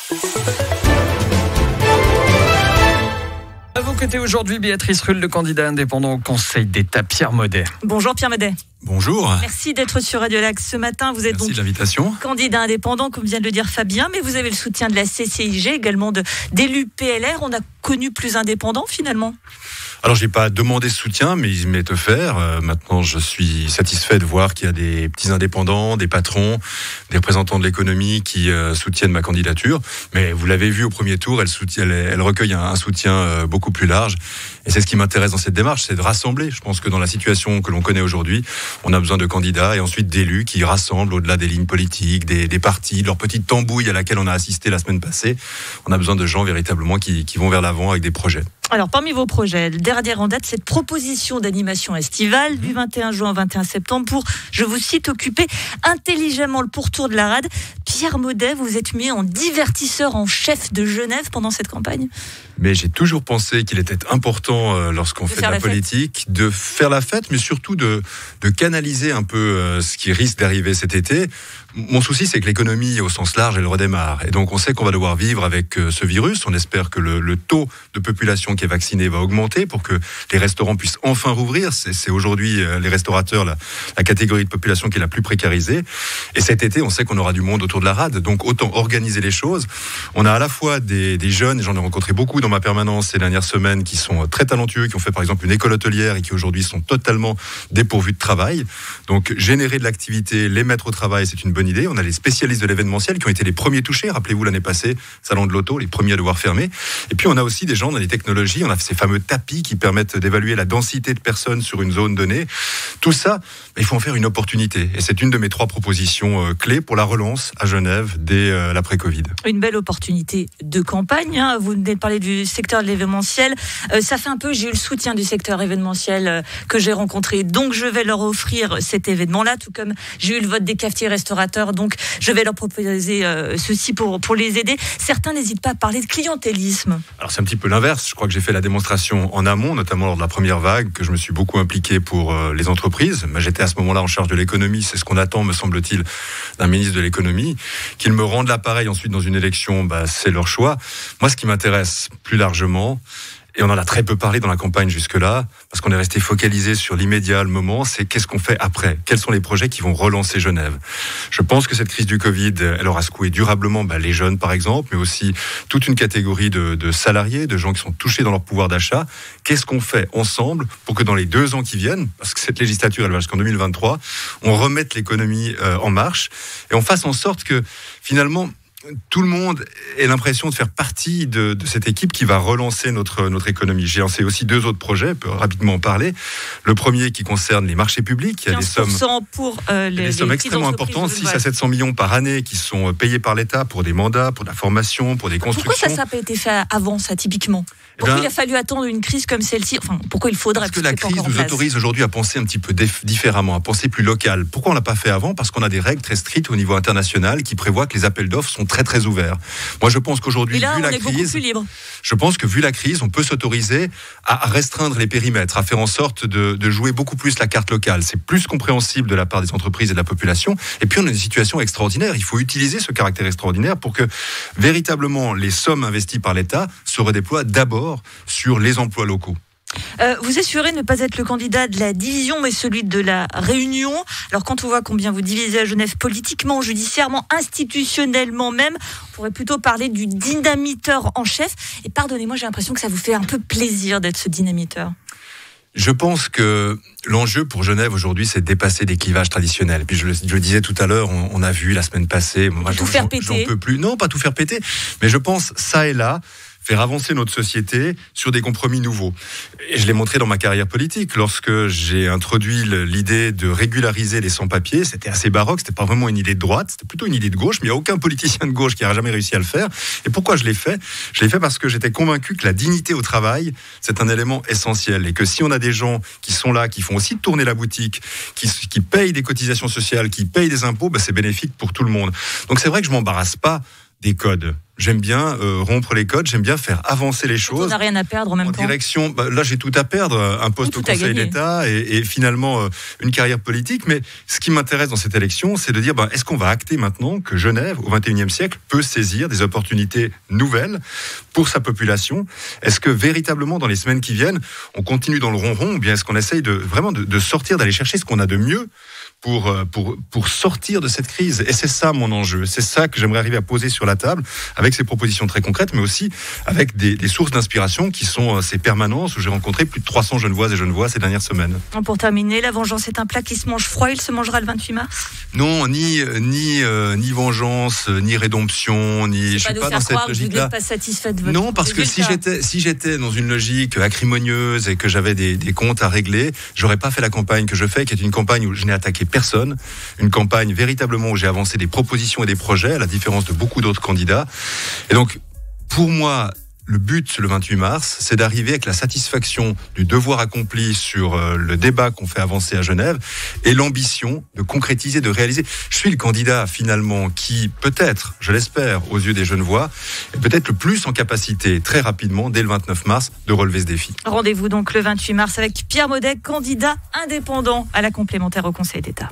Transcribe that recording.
À vos côtés aujourd'hui, Béatrice Rulle, le candidat indépendant au Conseil d'État, Pierre Maudet. Bonjour Pierre Maudet. Bonjour. Merci d'être sur Radio Lac ce matin. Vous êtes Merci donc de l'invitation. candidat indépendant, comme vient de le dire Fabien, mais vous avez le soutien de la CCIG, également d'élus PLR. On a connu plus indépendant finalement. Alors, je n'ai pas demandé ce soutien, mais il m'est offert. Maintenant, je suis satisfait de voir qu'il y a des petits indépendants, des patrons, des représentants de l'économie qui soutiennent ma candidature. Mais vous l'avez vu au premier tour, elle recueille un soutien beaucoup plus large. Et c'est ce qui m'intéresse dans cette démarche, c'est de rassembler. Je pense que dans la situation que l'on connaît aujourd'hui, on a besoin de candidats et ensuite d'élus qui rassemblent au-delà des lignes politiques, des partis, de leur petite tambouille à laquelle on a assisté la semaine passée. On a besoin de gens véritablement qui vont vers l'avant avec des projets. Alors, parmi vos projets, le dernier en date, cette proposition d'animation estivale du 21 juin au 21 septembre pour, je vous cite, occuper intelligemment le pourtour de la rade. Pierre Maudet, vous êtes mis en divertisseur en chef de Genève pendant cette campagne. Mais j'ai toujours pensé qu'il était important, lorsqu'on fait de la politique, de faire la fête, mais surtout de canaliser un peu ce qui risque d'arriver cet été. Mon souci, c'est que l'économie, au sens large, elle redémarre. Et donc, on sait qu'on va devoir vivre avec ce virus. On espère que le taux de population qui est vaccinée va augmenter pour que les restaurants puissent enfin rouvrir. C'est aujourd'hui les restaurateurs, la catégorie de population qui est la plus précarisée. Et cet été, on sait qu'on aura du monde autour de la rade. Donc, autant organiser les choses. On a à la fois des jeunes, et j'en ai rencontré beaucoup dans ma permanence ces dernières semaines, qui sont très talentueux, qui ont fait par exemple une école hôtelière et qui aujourd'hui sont totalement dépourvus de travail. Donc, générer de l'activité, les mettre au travail, c'est une bonne idée. On a les spécialistes de l'événementiel qui ont été les premiers touchés. Rappelez-vous l'année passée, salon de l'auto, les premiers à devoir fermer. Et puis on a aussi des gens dans les technologies. On a ces fameux tapis qui permettent d'évaluer la densité de personnes sur une zone donnée. Tout ça, il faut en faire une opportunité. Et c'est une de mes 3 propositions clés pour la relance à Genève dès l'après-Covid. Une belle opportunité de campagne. Vous venez de parler du secteur de l'événementiel. Ça fait un peu, j'ai eu le soutien du secteur événementiel que j'ai rencontré. Donc je vais leur offrir cet événement-là, tout comme j'ai eu le vote des cafetiers restaurateurs. Donc, je vais leur proposer ceci pour les aider. Certains n'hésitent pas à parler de clientélisme. Alors, c'est un petit peu l'inverse. Je crois que j'ai fait la démonstration en amont, notamment lors de la première vague, que je me suis beaucoup impliqué pour les entreprises. Mais j'étais à ce moment-là en charge de l'économie. C'est ce qu'on attend, me semble-t-il, d'un ministre de l'économie. Qu'ils me rendent l'appareil ensuite dans une élection, c'est leur choix. Moi, ce qui m'intéresse plus largement, et on en a très peu parlé dans la campagne jusque-là, parce qu'on est resté focalisé sur l'immédiat, le moment, c'est qu'est-ce qu'on fait après ? Quels sont les projets qui vont relancer Genève ? Je pense que cette crise du Covid, elle aura secoué durablement les jeunes, par exemple, mais aussi toute une catégorie de salariés, de gens qui sont touchés dans leur pouvoir d'achat. Qu'est-ce qu'on fait ensemble pour que dans les 2 ans qui viennent, parce que cette législature, elle va jusqu'en 2023, on remette l'économie en marche et on fasse en sorte que, finalement, tout le monde ait l'impression de faire partie de cette équipe qui va relancer notre économie. J'ai lancé aussi 2 autres projets, je peux rapidement en parler. Le premier qui concerne les marchés publics. Il y a des sommes, pour des sommes extrêmement importantes, 6 à 700 millions par année qui sont payés par l'État pour des mandats, pour de la formation, pour des constructions. Pourquoi ça n'a pas été fait avant, ça, typiquement ? Pourquoi il a fallu attendre une crise comme celle-ci ? Enfin, pourquoi il faudrait ? Parce que la crise nous autorise aujourd'hui à penser un petit peu différemment, à penser plus local. Pourquoi on ne l'a pas fait avant ? Parce qu'on a des règles très strictes au niveau international qui prévoient que les appels d'offres sont très très ouverts. Moi, je pense qu'aujourd'hui, vu la crise, je pense que vu la crise, on peut s'autoriser à restreindre les périmètres, à faire en sorte de jouer beaucoup plus la carte locale. C'est plus compréhensible de la part des entreprises et de la population. Et puis, on a une situation extraordinaire. Il faut utiliser ce caractère extraordinaire pour que véritablement les sommes investies par l'État se redéploient d'abord sur les emplois locaux. Vous assurez ne pas être le candidat de la division, mais celui de la réunion. Alors, quand on voit combien vous divisez à Genève politiquement, judiciairement, institutionnellement même, on pourrait plutôt parler du dynamiteur en chef. Et pardonnez-moi, j'ai l'impression que ça vous fait un peu plaisir d'être ce dynamiteur. Je pense que l'enjeu pour Genève aujourd'hui, c'est de dépasser des clivages traditionnels. Et puis je le disais tout à l'heure, on a vu la semaine passée. Moi, tout faire péter. J'en peux plus. Non, pas tout faire péter. Mais je pense, ça et là, faire avancer notre société sur des compromis nouveaux. Et je l'ai montré dans ma carrière politique. Lorsque j'ai introduit l'idée de régulariser les sans-papiers, c'était assez baroque, c'était pas vraiment une idée de droite, c'était plutôt une idée de gauche, mais il n'y a aucun politicien de gauche qui n'a jamais réussi à le faire. Et pourquoi je l'ai fait ? Je l'ai fait parce que j'étais convaincu que la dignité au travail, c'est un élément essentiel. Et que si on a des gens qui sont là, qui font aussi tourner la boutique, qui payent des cotisations sociales, qui payent des impôts, c'est bénéfique pour tout le monde. Donc c'est vrai que je m'embarrasse pas des codes. J'aime bien rompre les codes, j'aime bien faire avancer les choses. On n'a rien à perdre en même temps. Direction, là j'ai tout à perdre, un poste au Conseil d'État et finalement une carrière politique. Mais ce qui m'intéresse dans cette élection, c'est de dire, est-ce qu'on va acter maintenant que Genève, au XXIe siècle, peut saisir des opportunités nouvelles pour sa population? Est-ce que véritablement, dans les semaines qui viennent, on continue dans le ronron, ou bien est-ce qu'on essaye vraiment de sortir, d'aller chercher ce qu'on a de mieux pour sortir de cette crise? Et c'est ça mon enjeu, c'est ça que j'aimerais arriver à poser sur la table, avec ces propositions très concrètes, mais aussi avec des sources d'inspiration qui sont ces permanences où j'ai rencontré plus de 300 Genevoises et Genevois ces dernières semaines. Pour terminer, la vengeance est un plat qui se mange froid, il se mangera le 28 mars? Non, ni vengeance, ni rédemption, je suis pas dans cette logique-là. Vous n'êtes pas satisfait de votre Non, parce que si j'étais dans une logique acrimonieuse et que j'avais des comptes à régler, j'aurais pas fait la campagne que je fais, qui est une campagne où je n'ai attaqué personne, une campagne véritablement où j'ai avancé des propositions et des projets, à la différence de beaucoup d'autres candidats. Et donc, pour moi, le but, le 28 mars, c'est d'arriver avec la satisfaction du devoir accompli sur le débat qu'on fait avancer à Genève et l'ambition de concrétiser, de réaliser. Je suis le candidat, finalement, qui, peut-être, je l'espère, aux yeux des Genevois, est peut-être le plus en capacité, très rapidement, dès le 29 mars, de relever ce défi. Rendez-vous donc le 28 mars avec Pierre Maudet, candidat indépendant à la complémentaire au Conseil d'État.